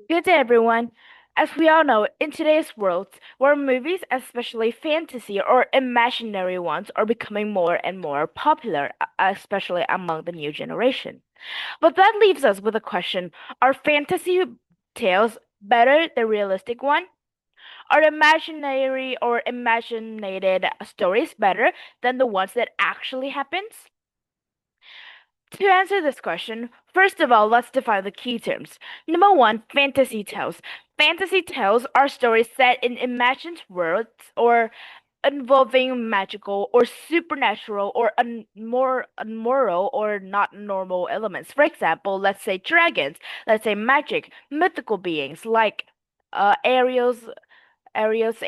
Good day, everyone. As we all know, in today's world, where movies, especially fantasy or imaginary ones, are becoming more and more popular, especially among the new generation. But that leaves us with a question: are fantasy tales better than realistic one? Are imaginary or imaginated stories better than the ones that actually happens? To answer this question, first of all, let's define the key terms. Number one, fantasy tales. Fantasy tales are stories set in imagined worlds or involving magical or supernatural or more unmoral or not normal elements. For example, let's say dragons, let's say magic, mythical beings like Ariels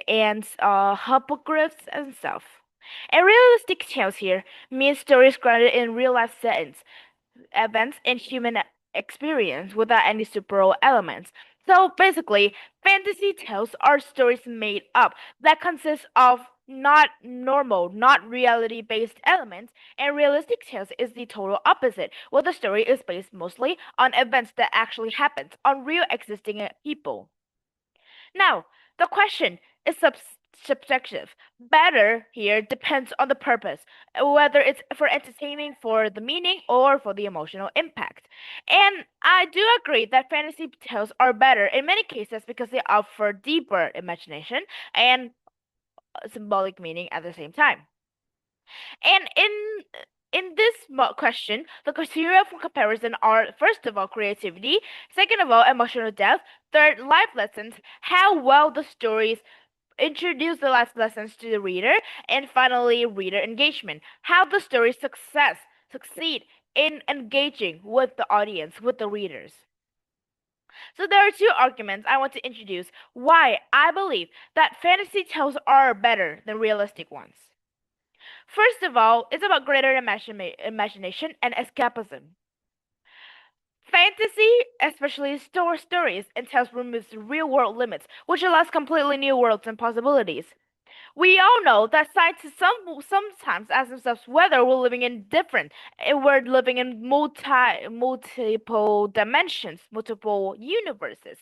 and hippogriffs and stuff. And realistic tales here means stories grounded in real life settings events in human experience without any supernatural elements. So basically, fantasy tales are stories made up that consist of not normal, not reality based elements, and realistic tales is the total opposite, where the story is based mostly on events that actually happened, on real existing people. Now, the question is subjective. Better here depends on the purpose, whether it's for entertaining, for the meaning, or for the emotional impact. And I do agree that fantasy tales are better in many cases because they offer deeper imagination and symbolic meaning at the same time. And in this question, the criteria for comparison are first of all creativity, second of all emotional depth, third life lessons, how well the stories introduce the life lessons to the reader, and finally reader engagement, how the stories succeed in engaging with the audience, with the readers. So there are two arguments I want to introduce why I believe that fantasy tales are better than realistic ones. First of all, it's about greater imagination and escapism. Fantasy, especially stories and tales, removes real world limits, which allows completely new worlds and possibilities. We all know that scientists sometimes ask themselves whether we're living in we're living in multiple dimensions, multiple universes.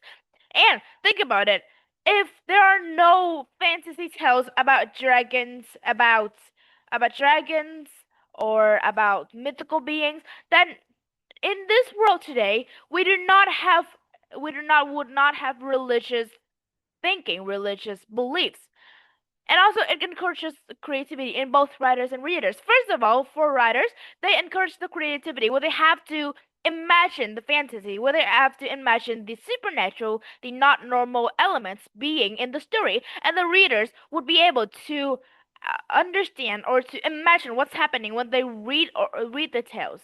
And think about it. If there are no fantasy tales about dragons or about mythical beings, then in this world today, we do not would not have religious thinking, religious beliefs. And also, it encourages creativity in both writers and readers. First of all, for writers, they encourage the creativity where they have to imagine the fantasy, where they have to imagine the supernatural, the not normal elements being in the story, and the readers would be able to understand or to imagine what's happening when they or read the tales.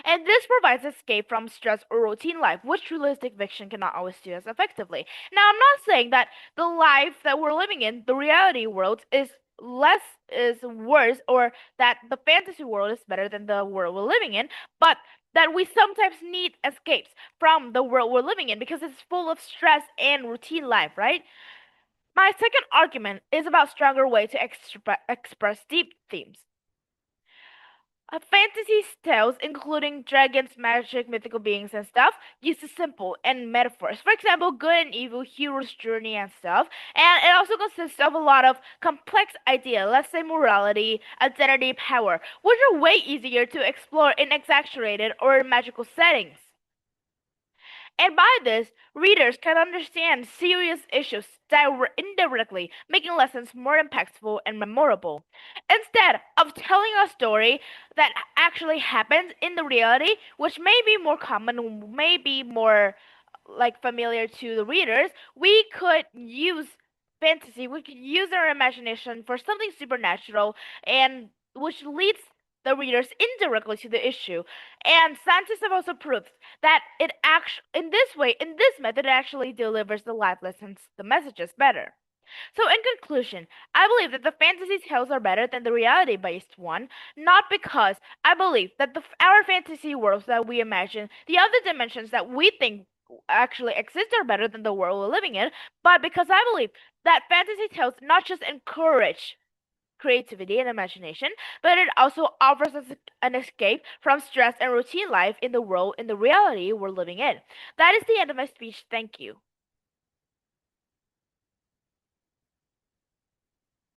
And this provides escape from stress or routine life, which realistic fiction cannot always do as effectively. Now, I'm not saying that the life that we're living in, the reality world, is worse, or that the fantasy world is better than the world we're living in, but that we sometimes need escapes from the world we're living in because it's full of stress and routine life, right? My second argument is about stronger way to express deep themes. Fantasy tales, including dragons, magic, mythical beings, and stuff, uses simple and metaphors. For example, good and evil, hero's journey, and stuff. And it also consists of a lot of complex ideas, let's say morality, identity, power, which are way easier to explore in exaggerated or magical settings. And by this, readers can understand serious issues indirectly, making lessons more impactful and memorable. Instead of telling a story that actually happens in the reality, which may be more common, may be more like familiar to the readers, we could use fantasy, we could use our imagination for something supernatural and which leads the readers indirectly to the issue. And scientists have also proved that it actually, in this method, it actually delivers the life lessons, the messages better. So, in conclusion, I believe that the fantasy tales are better than the reality based one, not because I believe that our fantasy worlds that we imagine, the other dimensions that we think actually exist, are better than the world we're living in, but because I believe that fantasy tales not just encourage creativity, and imagination, but it also offers us an escape from stress and routine life in the reality we're living in. That is the end of my speech. Thank you.